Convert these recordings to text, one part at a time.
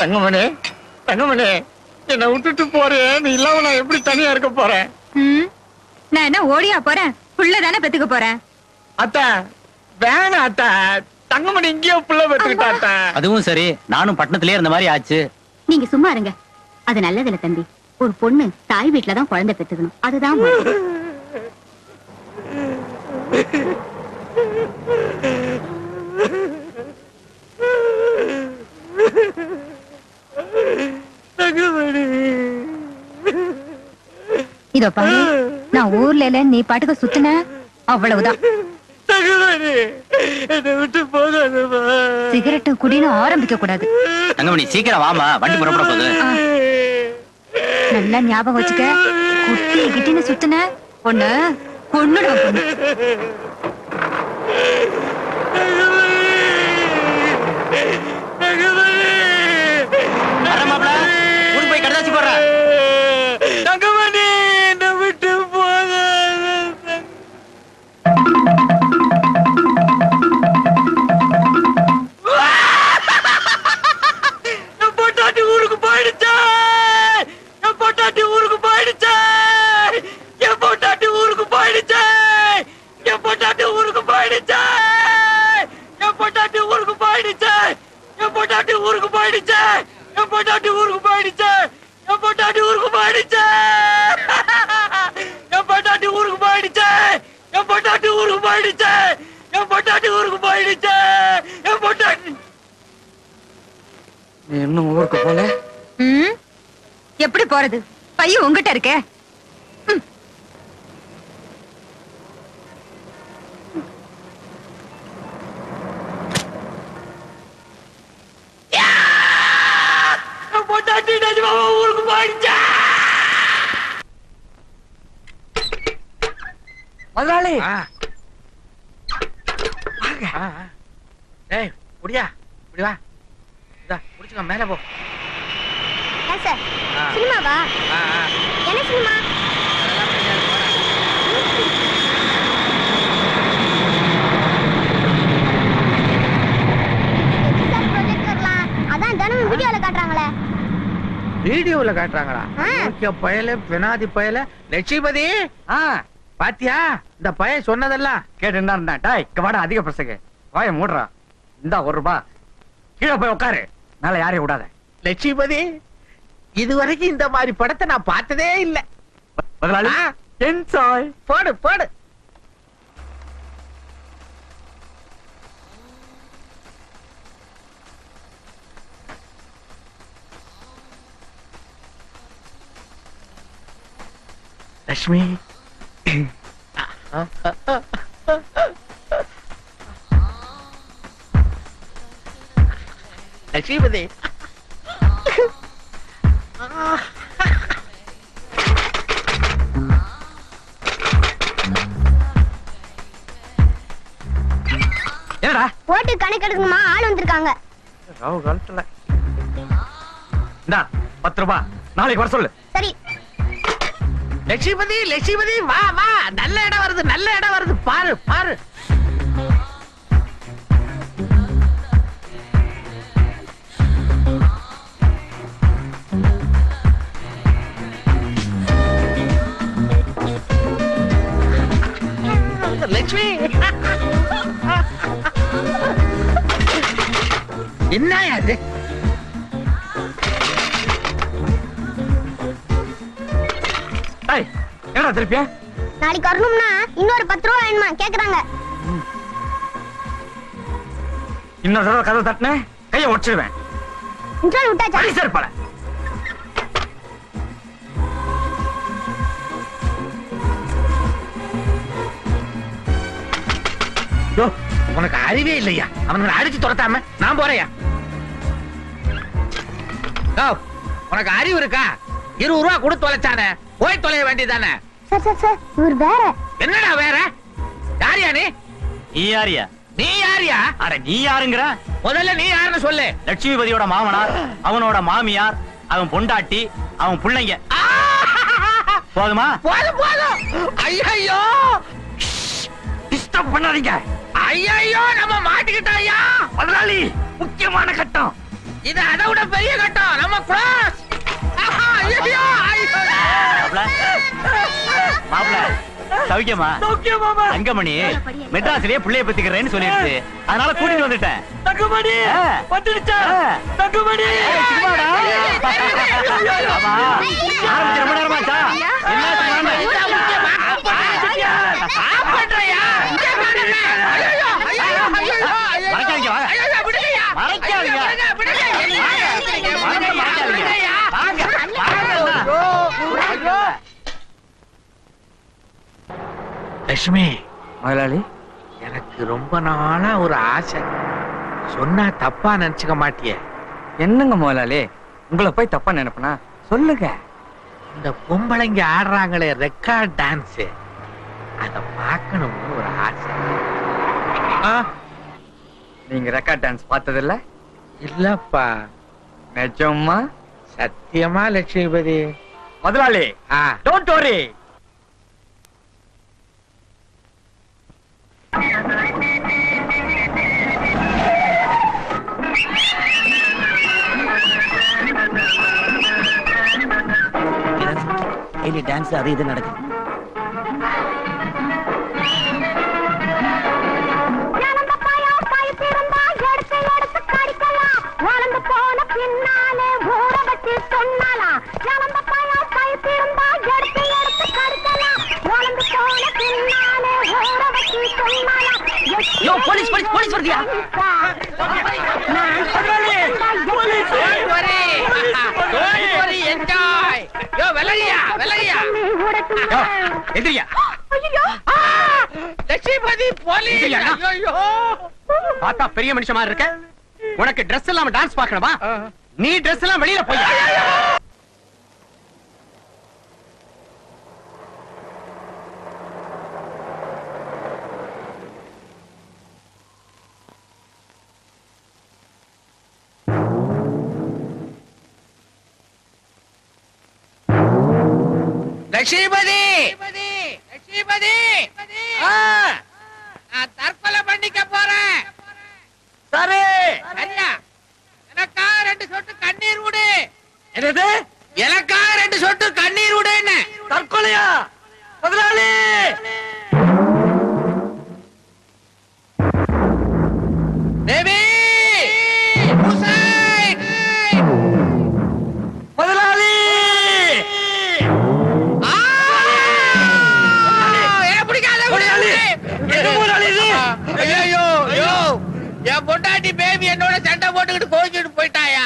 தங்கமணி தங்கமணி என்ன விட்டுட்டு போறேன். நீ இல்லாம நான் எப்படி தனியா இருக்க போறேன்? நான் என்ன ஓடியா போறேன்? புள்ளதானே பெத்துக்க போறேன். அத்தா வேணாம் அத்தா. தங்கமணி இங்கேயோ புள்ள பெத்துக்கிட்டா அத்தா. அதுவும் சரி, நானும் பட்டணத்திலே இருந்த மாதிரி ஆச்சு. நீங்க சும்மா இருங்க. அது நல்லதில்ல தம்பி. ஒரு பொண்ணு தாய் வீட்டுலதான் குழந்தை பெத்துக்கணும். அதுதான் இதோ பாரு, நான் ஊர்ல இல்ல, நீ பாட்டுக்கு சுத்தின அவ்வளவுதான். சிகரெட்டு குடின்னு ஆரம்பிக்க கூடாது. தங்கமணி சீக்கிரம் வாமா, வண்டி புறப்பட போகுது. நல்லா ஞாபகம் வச்சுக்க. குட்டி கிட்டின்னு சுத்தின பொண்ணு கொன்னுடுவேன் பொண்ணு. போய் கடதாசி போடுற தங்கமணி என்ன விட்டு போக. என் பொட்டாட்டி ஊருக்கு போயிடுச்சா? என் பொட்டாட்டி ஊருக்கு போயிடுச்சா? என் பொட்டாட்டி ஊருக்கு போயிடுச்சா? என் பொட்டாட்டி ஊருக்கு போயிடுச்சா? என் பொட்டாட்டி ஊருக்கு போயிடுச்சா? என் பொட்டாட்டி ஊருக்கு போயிடுச்சா? என் பொட்டாட்டி ஊருக்கு போயிடுச்சா? என் பொட்டாட்டி ஊருக்கு போயிடுச்சா? என் பொட்டாட்டி ஊருக்கு போயிடுச்சா? என் பொட்டாட்டி ஊருக்கு போயிடுச்சா? என் பொட்டாட்டி ஊருக்கு போயிடுச்சா? என் பொட்டாட்டி. நீ இன்னும் ஊருக்கு போல? எப்படி போறது? பையன் உங்ககிட்ட இருக்கே. பொட்டாட்டி நிஜமாவா ஊருக்கு போயிடுச்சா? முதலாளி ஏய் குடியா குடி வா. குடிச்சுக்க மேல போ. சினிமாவா? என்ன சினிமா? அதான் தினமும் வீடியோல காட்டுறாங்களே. வீடியோல காட்டுறாங்களா? பயல பெனாதி பயல லட்சுமிபதி பாத்தியா? இந்த பய சொன்னதெல்லாம் கேட்டு வாடா. அதிக பிரசங்க வாய மூடுறா. இந்த ₹1 கீழே போய் உட்காரு. மேல யாரையும் விடாத. லட்சுமிபதி இதுவரைக்கும் இந்த மாதிரி படத்தை நான் பார்த்ததே இல்ல. போடு போடு. லட்சுமி லட்சுமிபதி என்னடா போட்டு கணக்கு எடுக்கணுமா? ஆள் வந்திருக்காங்க. ராவு காலத்துல இந்தா ₹10 நாளைக்கு வர சொல்லு. சரி. லட்சுமிபதி லட்சுமிபதி வா வா. நல்ல இடம் வருது, நல்ல இடம் வருது. பாரு பாரு. லட்சுமி என்ன அது? என்ன திருப்பியா? நாளைக்கு வரணும்னா இன்னொரு ₹10 வேணுமா கேக்குறாங்க. இன்னொரு தடவை கதை தட்டின கையை உடைச்சிடுவேன். இன்ட்ரோல் விட்டாச்சா? சார் பல உனக்கு அறிவே இல்லையா? அவனுங்களை அடிச்சு துரத்தாம நான் போறையா? உனக்கு அறிவு இருக்கா? ₹20 கொடுத்து தொலைச்சானே, போய் தொலைய வேண்டியதானே. சார் சார் சார் இவர் வேற. என்னடா வேற? யாரியா நீ? நீ யாரியா? நீ யாரியா? அட நீ யாருங்கற? முதல்ல நீ யாருன்னு சொல்லு. லட்சுமிபதியோட மாமனார், அவனோட மாமியார், அவன் பொண்டாட்டி, அவன் பிள்ளைங்க. போதுமா? போதும் போதும். ஐயோ டிஸ்டர்ப் பண்ணாதீங்க. ஐயோ நம்ம மாட்டிக்கிட்டாயா? முதலாளி முக்கியமான கட்டம். இது அதை விட பெரிய கட்டம். நம்ம கிளாஸ். மாப்ள சௌக்கியமா? சௌக்கியமாமா. தங்கமணி மெட்ராஸ்லயே பிள்ளைய பத்திக்கிறேன்னு சொல்லிடுச்சு, அதனால கூட்டிட்டு வந்துட்டேன். தங்கமணி வந்துடுச்சா? தங்கமணி ஆரம்பிச்சு ரொம்ப நேரமாச்சா? என்ன லட்சுமி முதலாளி, எனக்கு ரொம்ப நாளா ஒரு ஆசை. சொன்னா தப்பா நினைச்சுக்க மாட்டியே? என்னங்க முதலாளி, உங்களை போய் தப்பா நினைப்பனா? சொல்லுங்க. இந்த பொம்பளைங்க ஆடுறாங்களே ரெக்கார்ட் டான்ஸ், அத பார்க்கணும்னு ஒரு ஆசை. நீங்க ரெக்கார்ட் டான்ஸ் பார்த்ததில்ல? இல்லப்பா. நிஜமா? சத்தியமா லட்சுமிபதி. முதலாளி, டோன்ட் வரி. டான்ஸ் அது இது நடக்குது. போலீஸ் போலீஸ் போலீஸ் வருதியா? பார்த்தா பெரிய மனுஷமா இருக்க, உனக்கு ட்ரெஸ் இல்லாம டான்ஸ் பார்க்கணுமா? நீ ட்ரெஸ் எல்லாம் வெளியில போய். லட்சுமிபதி, லட்சுமிபதி, நான் தற்கொலை பண்ணிக்க போறேன். சரி சரியா? எனக்கா 2 சொட்டு கண்ணீர் விடு. என்னது? எனக்கா 2 சொட்டு கண்ணீர் விடு. என்ன தற்கொலையா முதலாளி? தேவி முதலாளி என் பொண்டாட்டி பேபி என்னோட சண்டை போட்டுக்கிட்டு கோவிச்சுட்டு போயிட்டாயா?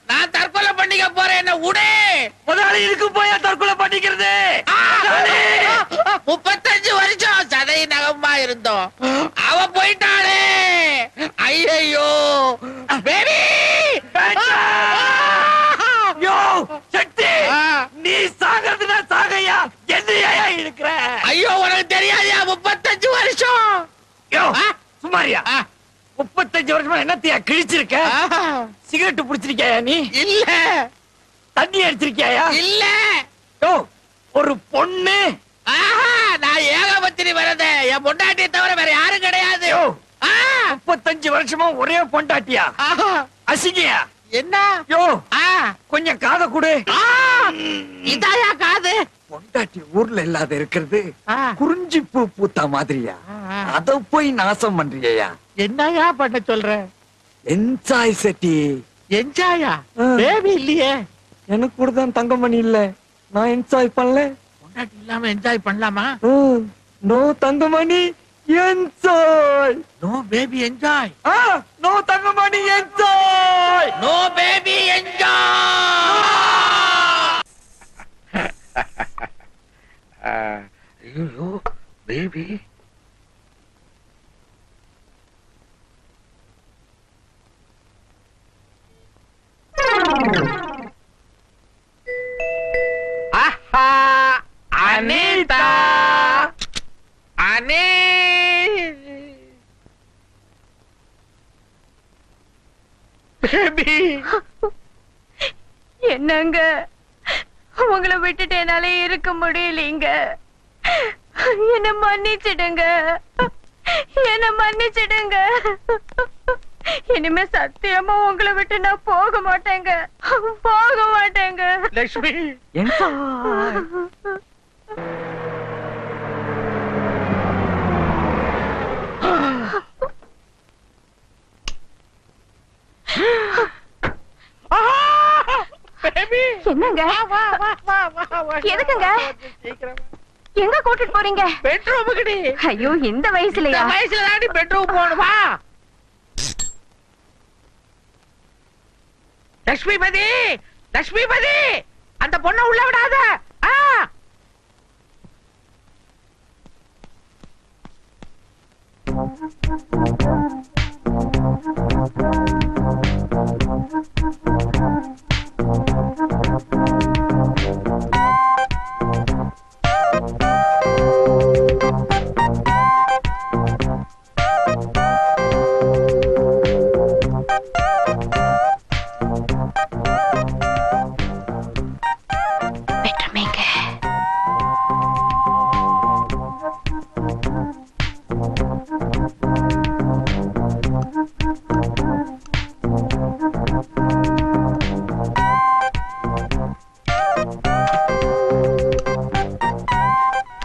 நான் தற்கொலை பண்ணிக்க போறேன். என்ன உடே முதலாளி. இதுக்கு போய் தற்கொலை பண்ணிக்கிறது? 35 வருஷம் சதை நகமா இருந்தோம். அவ போயிட்டாளே. ஐயோ பேபி. சக்தி, நீ சாகிறதுனா சாகையா, என்னையா இருக்கிற? ஐயோ உனக்கு தெரியாதியா? 35 வருஷம். சுமாரியா? 35 வருஷமா என்னத்தையா கிழிச்சிருக்க? சிகரெட் புடிச்சிருக்கியா நீ? இல்ல. தண்ணி அடிச்சிருக்கியா? இல்ல. ஒரு பொண்ணு? நான் ஏகபத்திரி வரத. என் பொண்டாட்டியை தவிர வேற யாரும் கிடையாது. 35 வருஷமா ஒரே பொண்டாட்டியா? அசிங்கயா? என்ன? கொஞ்சம் காதை கொடு. இதாயா காது? பொண்டாட்டி ஊர்ல இல்லாத இருக்கிறது குறிஞ்சி பூ பூத்தா மாதிரியா? அத போய் நாசம் பண்றியா? என்னயா பண்ண சொல்ற? என்ஜாய் செட்டி. என்ஜாயா? பேபி இல்லையே. எனக்கு கூட தான் தங்கமணி இல்ல, நான் என்ஜாய் பண்ணல. பொண்டாட்டி இல்லாம என்ஜாய் பண்ணலாமா? No Thangamani enjoy. No baby enjoy. No Thangamani enjoy. No baby enjoy. ஐயோ பேபி. அனிதா, அனே பேபி. என்னங்க, உங்களை விட்டுட்டு என்னால இருக்க முடியலீங்க. என்ன மன்னிச்சிடுங்க, என்ன மன்னிச்சிடுங்க. இனிமே சத்தியமா உங்களை விட்டு நான் போக மாட்டேங்க. போக மாட்டேங்க. லட்சுமி என்னங்க? எதுக்குங்க? எங்க கூட்டிட்டு போறீங்க? பெட்ரூமுக்கு. ஐயோ இந்த வயசுலயா? வயசுல தாண்டி பெட்ரூம் போகணுமா? லட்சுமிபதி, லட்சுமிபதி, அந்த பொண்ணை உள்ள விடாத.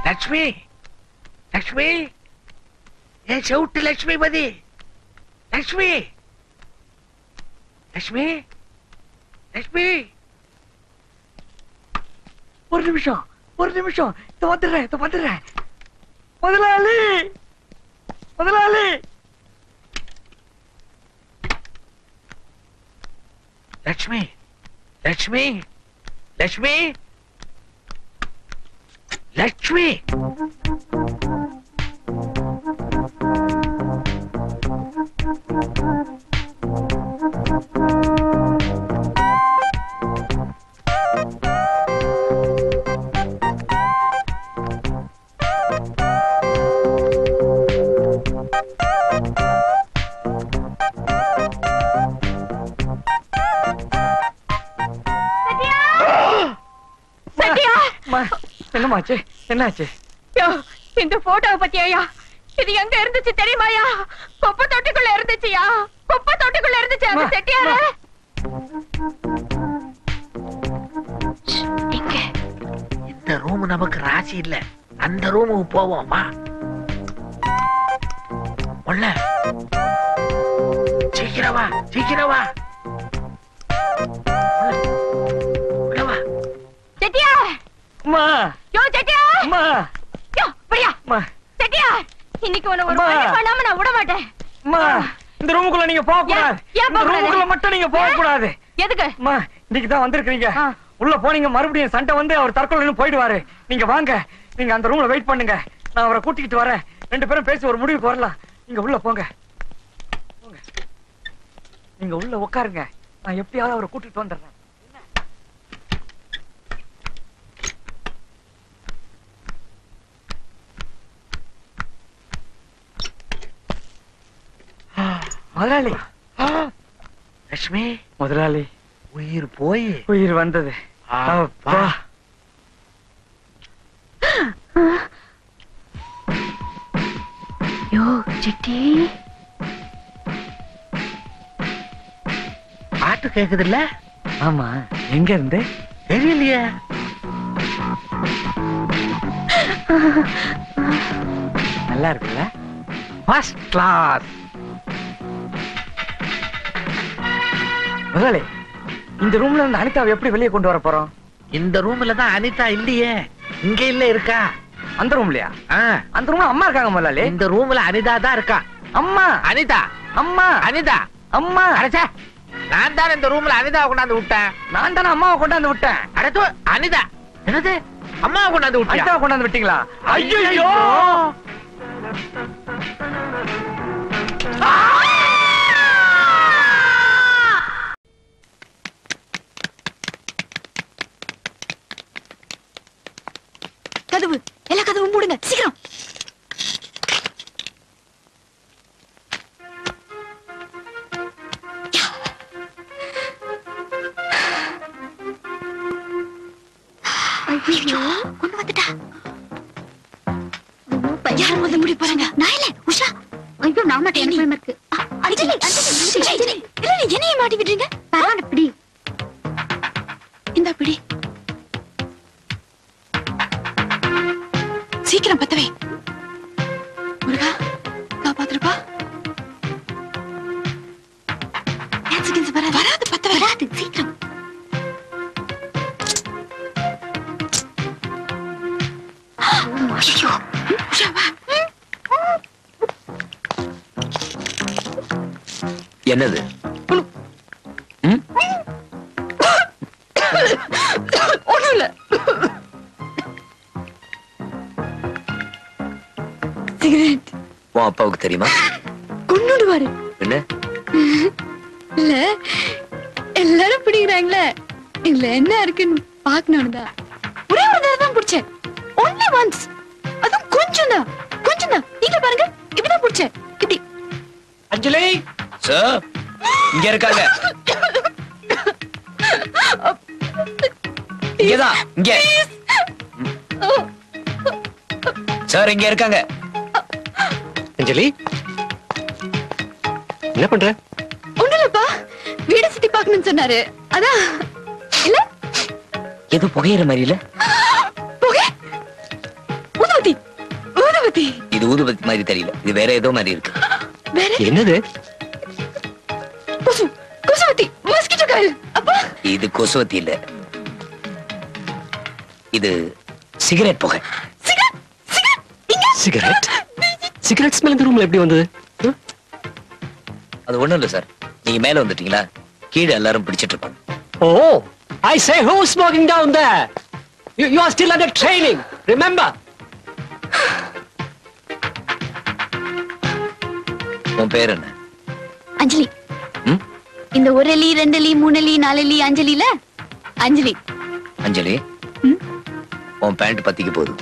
லட்சுமி, லட்சுமி, ஏன் செவுட்டு லட்சுமிபதி? லட்சுமி, லட்சுமி, லட்சுமி, ஒரு நிமிஷம், ஒரு நிமிஷம். வந்துடுறேன். முதலாளி, முதலாளி. லட்சுமி, லட்சுமி, லட்சுமி, லட்சுமி. என்னமாச்சு? என்னாச்சு? இந்த போட்டோவை பத்தியா? இது எங்க இருந்துச்சு தெரியுமாயா? குப்பை தொட்டிக்குள்ள இருந்துச்சுயா. குப்பை தொட்டிக்குள்ள இருந்துச்சு. அது செட்டியார இந்த ரூம் நமக்கு ராசி இல்ல. அந்த ரூமுக்கு போவோம் வா. உள்ள சீக்கிரம் வா, சீக்கிரம் வா. உள்ள வா. செட்டியார். அம்மா. யோ செட்டியார். அம்மா. யோ பரியா. அம்மா. செட்டியார், இன்னைக்கு உன்னை ஒரு வழி பண்ணாம நான் விட மாட்டேன். அம்மா, இந்த ரூமுக்குள்ள நீங்க போக கூடாது. இந்த ரூமுக்குள்ள மட்டும் நீங்க போக கூடாது. எதுக்கு? அம்மா, இன்னைக்கு தான் வந்திருக்கீங்க. உள்ள போனீங்க மறுபடியும் சண்டை வந்து அவர் தற்கொலைன்னு போயிடுவாரு. நீங்க வாங்க, நீங்க அந்த ரூம்ல வெயிட் பண்ணுங்க. நான் அவரை கூட்டிக்கிட்டு வரேன். 2 பேரும் பேசி ஒரு முடிவுக்கு வரலாம். நீங்க உள்ள போங்க. நீங்க உள்ள உட்காருங்க. நான் எப்படியாவது அவரை கூட்டிட்டு வந்துடுறேன். முதலாளி. லட்சுமி, முதலாளி, உயிர் போய் உயிர் வந்தது. அப்பா. யோ சிட்டி, பாட்டு கேக்குது இல்ல? ஆமா, எங்க இருந்து தெரியலையே. நல்லா இருக்குல்ல? First class. முதலாளி, இந்த ரூம்ல இருந்து அனிதாவை எப்படி வெளியே கொண்டு வர போறோம்? இந்த ரூம்ல தான் அனிதா இல்லையே. இங்க இல்ல இருக்கா. அந்த ரூம்லயா? அந்த ரூம்ல அம்மா இருக்காங்க முதலாளி. இந்த ரூம்ல அனிதா தான் இருக்கா. அம்மா. அனிதா. அம்மா. அனிதா. அம்மா. அடச்சே, நான் தான் இந்த ரூம்ல அனிதாவை கொண்டாந்து விட்டேன். நான் தானே அம்மாவை கொண்டாந்து விட்டேன். அடத்து அனிதா. என்னது? அம்மாவை கொண்டாந்து விட்டியா? அனிதாவை கொண்டாந்து விட்டீங்களா? ஐயோ. கதவு, எல்லா கதவும் மூடுங்க சீக்கிரம். ஐயோ, கொண்டு வந்துட்டா. யார் வந்து முடி போறாங்க? நான் இல்ல, உஷா. ஐயோ, நான் மட்டும் எனக்கு பயமா இருக்கு. அஞ்சலி, அஞ்சலி, என்னது? ஒண்ணும் இல்ல. சிகரெட். உன் அப்பாவுக்கு தெரியுமா? கொன்னுடுவாரு. என்ன? இல்ல எல்லாரும் பிடிக்கிறாங்களே, இதுல என்ன இருக்குன்னு பாக்கணும்னு தான். ஒரே ஒரு தடவை தான் பிடிச்சேன். Only once. அதுவும் கொஞ்சம் தான். நீங்க பாருங்க, இப்படிதான் பிடிச்சேன். இப்படி. அஞ்சலி சார் இங்க இருக்காங்க. இங்கதான் இங்க. சார் இங்க இருக்காங்க. அஞ்சலி என்ன பண்ற? ஒண்ணும் இல்லப்பா, வீட சுத்தி பாக்கணும்னு சொன்னாரு, அதான். இல்ல எது புகையிற மாதிரி இல்ல? புகை. ஊதுபத்தி. இது ஊதுபத்தி மாதிரி தெரியல, இது வேற ஏதோ மாதிரி இருக்கு. வேற என்னது? கொசுவத்தி. Mosquito coil. அப்பா இது கொசுவத்தி இல்ல, இது சிகரெட் புகை. சிகரெட்? சிகரெட் ஸ்மெல் இந்த ரூம்ல எப்படி வந்தது? அது ஒண்ணும் இல்ல சார், நீங்க மேல வந்துட்டீங்களா, கீழே எல்லாரும் பிடிச்சிட்டு இருப்பாங்க. Oh, I say, who's smoking down there? You are still under training, remember? உன் பேர் என்ன? அஞ்சலி. ம்? இந்த ஒரு அலி, 2 அலி, 3 அலி, 4 அலி, அஞ்சலில அஞ்சலி. அஞ்சலி, உன் பேண்ட் பத்திக்கு போகுது.